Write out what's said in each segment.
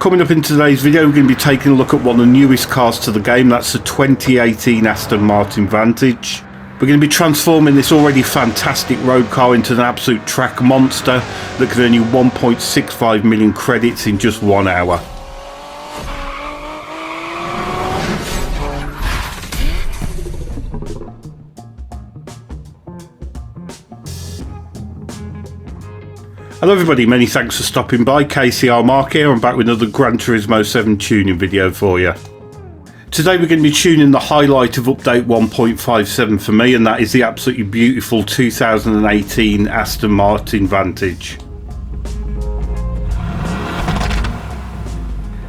Coming up in today's video, we're going to be taking a look at one of the newest cars to the game. That's the 2018 Aston Martin Vantage. We're going to be transforming this already fantastic road car into an absolute track monster that can earn you 1.65 million credits in just 1 hour. Hello everybody, many thanks for stopping by. KCR-Mark here. I'm back with another Gran Turismo 7 tuning video for you. Today we're going to be tuning the highlight of update 1.57 for me, and that is the absolutely beautiful 2018 Aston Martin Vantage.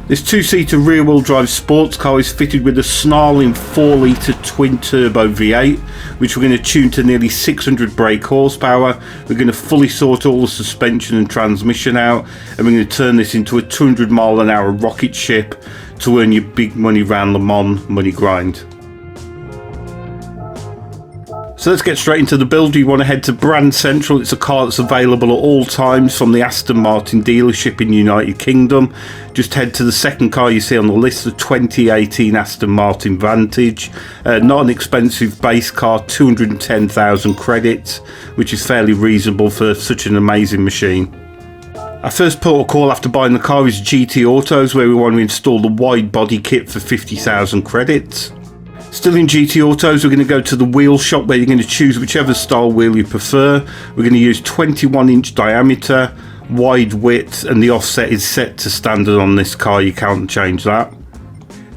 This two-seater rear-wheel drive sports car is fitted with a snarling 4-litre twin-turbo V8, which we're going to tune to nearly 600 brake horsepower. We're going to fully sort all the suspension and transmission out, and we're going to turn this into a 200-mile-an-hour rocket ship to earn you big money round Le Mans money grind. So let's get straight into the build. You want to head to Gran Central. It's a car that's available at all times from the Aston Martin dealership in the United Kingdom. Just head to the second car you see on the list, the 2018 Aston Martin Vantage. Not an expensive base car, 210,000 credits, which is fairly reasonable for such an amazing machine. Our first port of call after buying the car is GT Autos, where we want to install the wide body kit for 50,000 credits. Still in GT Autos, we're going to go to the wheel shop where you're going to choose whichever style wheel you prefer. We're going to use 21-inch diameter, wide width, and the offset is set to standard on this car. You can't change that.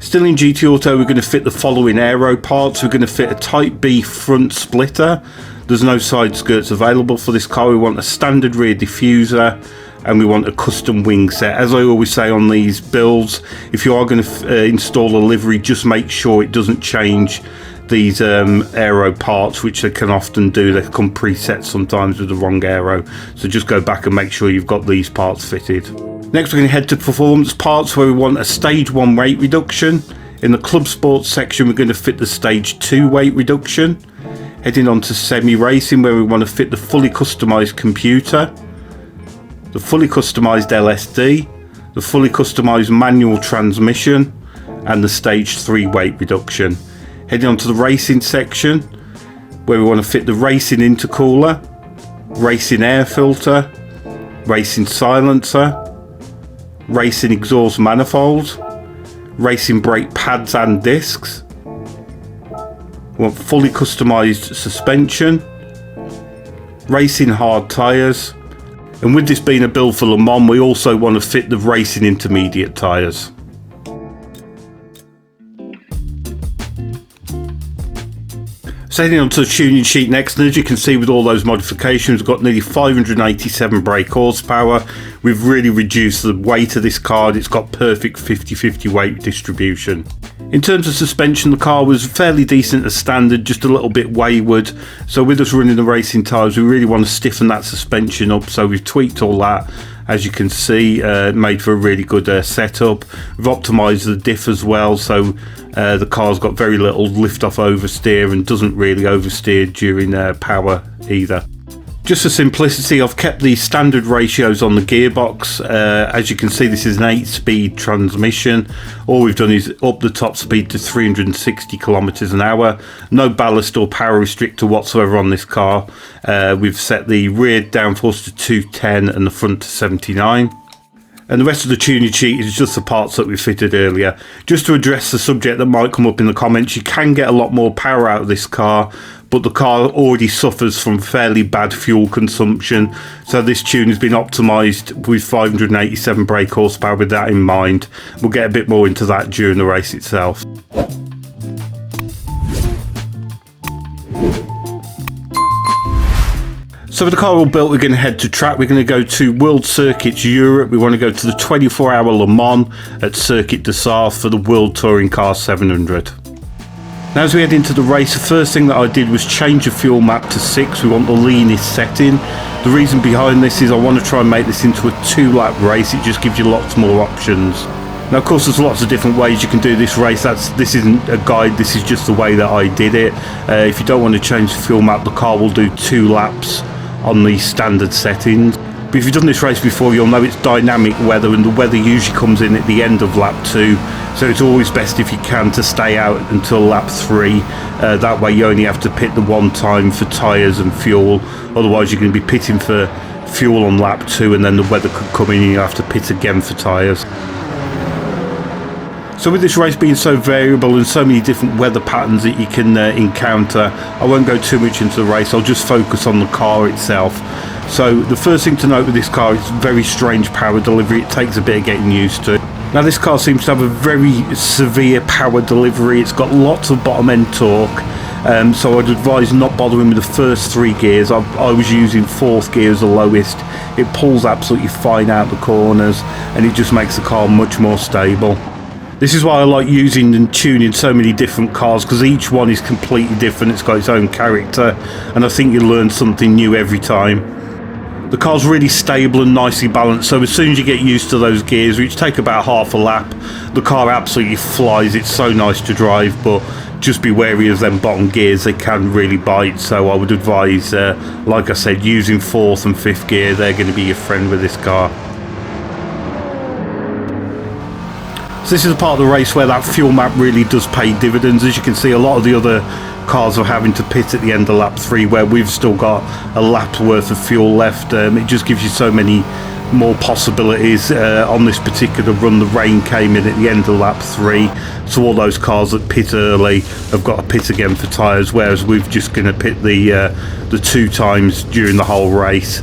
Still in GT Auto, we're going to fit the following aero parts. We're going to fit a Type B front splitter. There's no side skirts available for this car. We want a standard rear diffuser, and we want a custom wing set. As I always say on these builds, if you are going to install a livery, just make sure it doesn't change these aero parts, which they can often do. They come preset sometimes with the wrong aero, so just go back and make sure you've got these parts fitted. Next we're going to head to performance parts, where we want a stage 1 weight reduction. In the club sports section we're going to fit the stage 2 weight reduction. Heading on to semi racing, where we want to fit the fully customized computer, the fully customized LSD, the fully customized manual transmission, and the stage 3 weight reduction. Heading on to the racing section, where we want to fit the racing intercooler, racing air filter, racing silencer, racing exhaust manifold, racing brake pads and discs. We want fully customized suspension, racing hard tyres. And with this being a build for Le Mans, we also want to fit the racing intermediate tyres. So heading on to the tuning sheet next, and as you can see with all those modifications, we've got nearly 587 brake horsepower. We've really reduced the weight of this car. It's got perfect 50-50 weight distribution. In terms of suspension, the car was fairly decent as standard, just a little bit wayward. So with us running the racing tyres, we really want to stiffen that suspension up. So we've tweaked all that, as you can see, made for a really good setup. We've optimised the diff as well, so the car's got very little lift off oversteer and doesn't really oversteer during power either. Just for simplicity, I've kept the standard ratios on the gearbox. As you can see, this is an 8-speed transmission. All we've done is up the top speed to 360 kilometers an hour. No ballast or power restrictor whatsoever on this car. We've set the rear downforce to 210 and the front to 79. And the rest of the tuning sheet is just the parts that we fitted earlier. Just to address the subject that might come up in the comments, you can get a lot more power out of this car, but the car already suffers from fairly bad fuel consumption. So this tune has been optimised with 587 brake horsepower with that in mind. We'll get a bit more into that during the race itself. So with the car all built, we're going to head to track. We're going to go to World Circuits Europe. We want to go to the 24-hour Le Mans at Circuit de Sarthe for the World Touring Car 700. Now as we head into the race, the first thing that I did was change the fuel map to 6. We want the leanest setting. The reason behind this is I want to try and make this into a 2-lap race. It just gives you lots more options. Now of course there's lots of different ways you can do this race. This isn't a guide, this is just the way that I did it. If you don't want to change the fuel map, the car will do 2 laps on the standard settings. But if you've done this race before, you'll know it's dynamic weather, and the weather usually comes in at the end of lap 2, so it's always best if you can to stay out until lap 3. That way you only have to pit the one time for tyres and fuel, otherwise you're going to be pitting for fuel on lap 2 and then the weather could come in and you have to pit again for tyres. So with this race being so variable and so many different weather patterns that you can encounter, I won't go too much into the race, I'll just focus on the car itself. So the first thing to note with this car is very strange power delivery. It takes a bit of getting used to. Now this car seems to have a very severe power delivery. It's got lots of bottom end torque, so I'd advise not bothering with the first 3 gears. I was using 4th gear as the lowest. It pulls absolutely fine out the corners and it just makes the car much more stable. This is why I like using and tuning so many different cars, because each one is completely different. It's got its own character, and I think you learn something new every time. The car's really stable and nicely balanced, so as soon as you get used to those gears, which take about half a lap, the car absolutely flies. It's so nice to drive, but just be wary of them bottom gears. They can really bite, so I would advise, like I said, using 4th and 5th gear. They're going to be your friend with this car. So this is a part of the race where that fuel map really does pay dividends. As you can see, a lot of the other cars are having to pit at the end of lap 3, where we've still got a lap's worth of fuel left. It just gives you so many more possibilities. On this particular run, the rain came in at the end of lap 3, so all those cars that pit early have got to pit again for tyres, whereas we're just going to pit the 2 times during the whole race.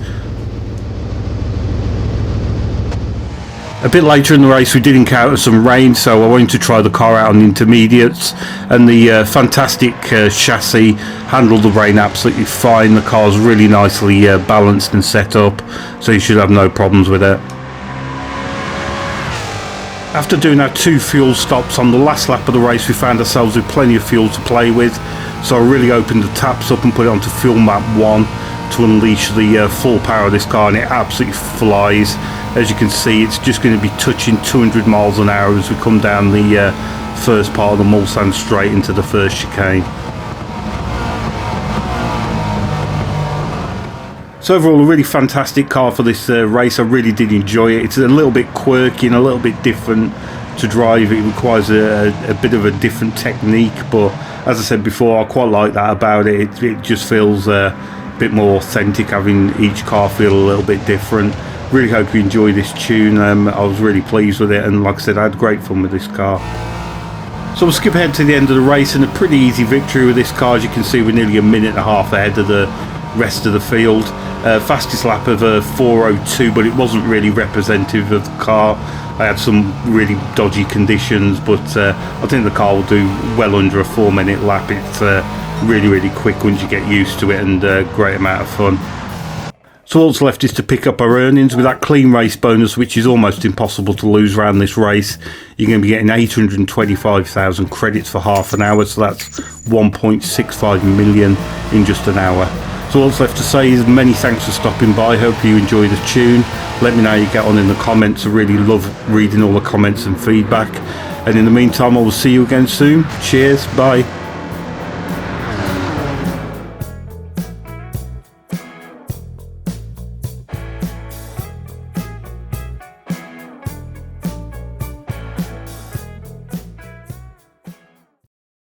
A bit later in the race we did encounter some rain, so I wanted to try the car out on the intermediates, and the fantastic chassis handled the rain absolutely fine. The car's really nicely balanced and set up, so you should have no problems with it. After doing our 2 fuel stops on the last lap of the race, we found ourselves with plenty of fuel to play with, so I really opened the taps up and put it onto fuel map 1 to unleash the full power of this car, and it absolutely flies. As you can see, it's just going to be touching 200 miles an hour as we come down the first part of the Mulsanne straight into the first chicane. So overall, a really fantastic car for this race. I really did enjoy it. It's a little bit quirky and a little bit different to drive. It requires a bit of a different technique, but as I said before, I quite like that about it. It just feels a bit more authentic, having each car feel a little bit different. Really hope you enjoy this tune. I was really pleased with it, and like I said, I had great fun with this car. So we'll skip ahead to the end of the race, and a pretty easy victory with this car. As you can see, we're nearly a minute and a half ahead of the rest of the field. Fastest lap of 4:02, but it wasn't really representative of the car. I had some really dodgy conditions, but I think the car will do well under a 4-minute lap. It's really quick once you get used to it, and a great amount of fun. So all that's left is to pick up our earnings with that clean race bonus, which is almost impossible to lose around this race. You're going to be getting 825,000 credits for half an hour, so that's 1.65 million in just an hour. So all that's left to say is many thanks for stopping by. Hope you enjoy the tune. Let me know how you get on in the comments. I really love reading all the comments and feedback. And in the meantime, I will see you again soon. Cheers, bye.